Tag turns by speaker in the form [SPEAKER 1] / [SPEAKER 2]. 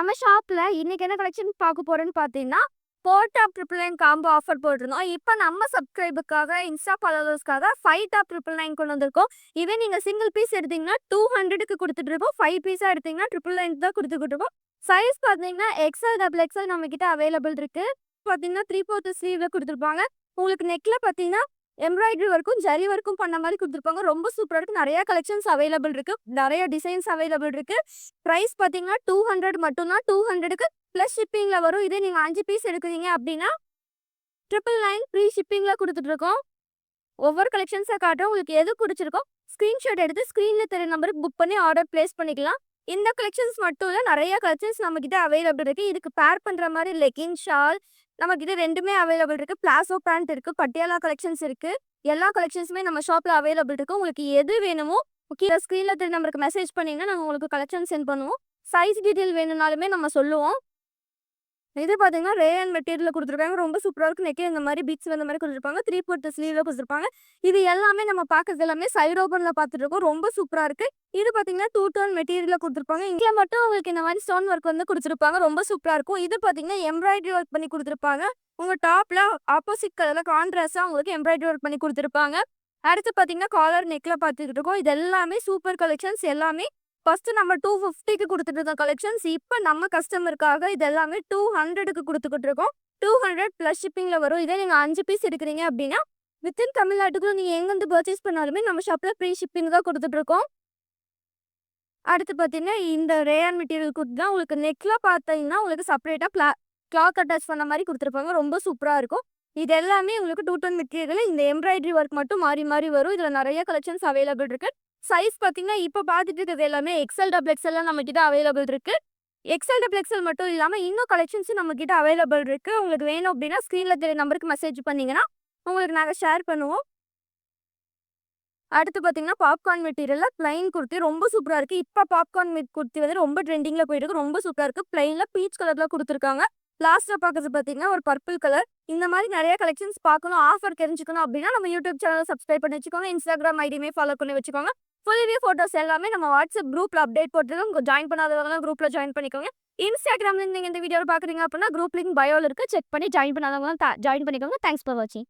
[SPEAKER 1] நம்ம ஷாப்ல இன்னைக்கு என்ன கலெக்ஷன் பார்க்க போறோம்னு பார்த்தீங்கன்னா, four top triple nine combo offer போட்டிருந்தோம். இப்போ நம்ம சப்ஸ்கிரைபுக்காக, இன்ஸ்டா ஃபாலோவர்ஸ்க்காக 5 டாப் ட்ரிபிள் நைன் கொண்டு வந்திருக்கோம். இதே நீங்க சிங்கிள் பீஸ் எடுத்தீங்கன்னா 200க்கு குடுத்துட்டு இருக்கோம். 5 பீஸா எடுத்தீங்கன்னா 999 தான் குடுத்துக்கிட்டு இருக்கோம். சைஸ் பார்த்தீங்கன்னா எக்ஸ்எல், டபுள் எக்ஸ்எல் நம்ம கிட்ட அவைலபிள் இருக்கு. பார்த்தீங்கன்னா 3/4 ஸ்லீவ்ல குடுத்துருப்பாங்க. உங்களுக்கு நெக்ல பார்த்தீங்கன்னா எம்ப்ராய்டரி ஒர்க்கும், ஜரி ஒர்க்கும் பண்ண மாரி குடுத்துருப்பாங்க. ரொம்ப சூப்பரா இருக்கு. நெறைய கலெக்ஷன்ஸ் அவைலபிள் இருக்கு. நெறைய டிசைன்ஸ் அவைலபிள் இருக்கு. பிரைஸ் பார்த்தீங்கன்னா 200 மட்டும் தான். 200க்கு ப்ளஸ் ஷிப்பிங்ல வரும். இதே நீங்க 5 பீஸ் எடுக்குறீங்க அப்படின்னா 999 ஃப்ரீ ஷிப்பிங்ல குடுத்துட்டு இருக்கோம். ஒவ்வொரு கலெக்ஷன்ஸா காட்டுறோம். உங்களுக்கு எது புடிச்சிருக்கோ ஸ்கிரீன்ஷாட் எடுத்து ஸ்க்ரீன்ல தெரிய நம்பருக்கு புக் பண்ணி ஆர்டர் பிளேஸ் பண்ணிக்கலாம். இந்த கலெக்ஷன்ஸ் மட்டும் இல்ல, நெறைய கலெக்ஷன்ஸ் நம்ம கிட்ட அவைலபிள் இருக்கு. இதுக்கு பேர் பண்ற மாரி லெகின், ஷால் நம்ம கிட்ட 2மே அவைலபிள் இருக்கு. பிளாசோ பேண்ட் இருக்கு. பட்டியாலா கலெக்ஷன்ஸ் இருக்கு. எல்லா கலெக்ஷன்ஸுமே நம்ம ஷாப்ல அவைலபிள் இருக்கு. உங்களுக்கு எது வேணுமோ கீழ ஸ்க்ரீன்ல தெரிய நம்பருக்கு மெசேஜ் பண்ணீங்கன்னா நாங்க உங்களுக்கு கலெக்ஷன் சென்ட் பண்ணுவோம். சைஸ் டீடைல் வேணும்னாலுமே நம்ம சொல்லுவோம். இது பார்த்தீங்கன்னா ரேயான் மெட்டீரியல்ல குடுத்துருக்காங்க. ரொம்ப சூப்பரா இருக்கு. நெக்ல இந்த மாரி பீட்ஸ் வந்த மாரி குடுத்துருப்பாங்க. 3/4 ஸ்லீவ்ல குடுத்துருப்பாங்க. இது எல்லாமே நம்ம பார்க்கறது எல்லாமே சைடு ஓப்பன்ல பார்த்துட்டு இருக்கோம். ரொம்ப சூப்பரா இருக்கு. இது பார்த்தீங்கன்னா 2 டோன் மெட்டீரியல்ல குடுத்துருப்பாங்க. இங்க மட்டும் உங்களுக்கு இந்த மாரி ஸ்டோன் ஒர்க் வந்து குடுத்துருப்பாங்க. ரொம்ப சூப்பரா இருக்கும். இது பார்த்தீங்கன்னா எம்ப்ராய்டரி ஒர்க் பண்ணி குடுத்துருப்பாங்க. உங்க டாப்ல ஆப்போசிட் கலர்ல கான்ட்ராஸ்ட்டா உங்களுக்கு எம்ப்ராய்டரி ஒர்க் பண்ணி குடுத்துருப்பாங்க. அடுத்து பார்த்தீங்கன்னா காலர் நெக்ல பார்த்துட்டு இருக்கோம். இது எல்லாமே சூப்பர் கலெக்ஷன்ஸ் எல்லாமே. ஃபர்ஸ்ட் நம்ம 250க்கு குடுத்துட்டு இருந்த கலெக்ஷன்ஸ் இப்ப நம்ம கஸ்டமருக்காக இது எல்லாமே 200க்கு குடுத்துக்கிட்டு இருக்கோம். 200 பிளஸ் ஷிப்பிங்ல வரும். இதே நீங்க 5 பீஸ் எடுக்குறீங்க அப்படின்னா வித்தின் தமிழ்நாட்டுக்குள்ள நீங்க எங்கிருந்து பர்ச்சேஸ் பண்ணாலுமே நம்ம ஷாப்ல ஃப்ரீ ஷிப்பிங் தான் குடுத்துட்டு இருக்கோம். அடுத்து பார்த்தீங்கன்னா இந்த ரேயான் மெட்டீரியல் குடுத்து தான் உங்களுக்கு நெக்ல பார்த்தீங்கன்னா உங்களுக்கு செப்பரேட்டா கிளாத் அட்டாச் பண்ண மாதிரி குடுத்துருப்பாங்க. ரொம்ப சூப்பரா இருக்கும். இது எல்லாமே உங்களுக்கு 2 டோன் மெட்டீரியல். இந்த எம்ப்ராய்டரி ஒர்க் மட்டும் மாறி மாறி வரும். இதுல நிறைய கலெக்ஷன்ஸ் அவைலபிள் இருக்கு. சைஸ் பார்த்தீங்கன்னா இப்போ பார்த்துட்டு இருக்கிறது எல்லாமே எக்ஸ்எல், டபுள் எக்ஸ்எல் நம்ம கிட்ட அவைலபிள் இருக்கு. எக்ஸ்எல், டபுள் எக்ஸ்எல் மட்டும் இல்லாம இன்னும் கலெக்ஷன்ஸ் நம்ம கிட்ட அவைலபிள் இருக்கு. உங்களுக்கு வேணும் அப்படின்னா ஸ்க்ரீன்ல தெரிய நம்பருக்கு மெசேஜ் பண்ணீங்கன்னா உங்களுக்கு நாங்க ஷேர் பண்ணுவோம். அடுத்து பார்த்தீங்கன்னா பாப்கார்ன் மெட்டீரியல்ல பிளைன் குர்த்தி ரொம்ப சூப்பரா இருக்கு. இப்ப பாப்கார்ன் குர்த்தி வந்து ரொம்ப ட்ரெண்டிங்ல போயிட்டு இருக்கு. ரொம்ப சூப்பரா இருக்கு. பிளைன்ல பீச் கலர்ல குடுத்துருக்காங்க. லாஸ்ட்ல பார்க்கறது பார்த்தீங்கன்னா ஒரு பர்பிள் கலர். இந்த மாதிரி நிறைய கலெக்ஷன்ஸ் பார்க்கணும், ஆஃபர் தெரிஞ்சுக்கணும் அப்படின்னா நம்ம யூடியூப் சேனல் சப்ஸ்கிரைப் பண்ணி வச்சுக்கோங்க. இன்ஸ்டாகிராம் ஐடியுமே ஃபாலோ பண்ணி வச்சுக்கோங்க. ஃபுல் ரிவ்யூ ஃபோட்டோஸ் எல்லாமே நம்ம வாட்ஸ்அப் குரூப்ல அப்டேட் போட்டுருக்கோம். ஜாயின் பண்ணாதவங்க குரூப்ல ஜாயின் பண்ணிக்கோங்க. இன்ஸ்டாகிராம்ல நீங்க இந்த வீடியோ பார்க்குறீங்க அப்படின்னா குரூப் லிங்க் பயோல இருக்கு. செக் பண்ணி ஜாயின் பண்ணாதவங்க ஜாயின் பண்ணிக்கோங்க. தேங்க்ஸ் ஃபார் வாட்சிங்.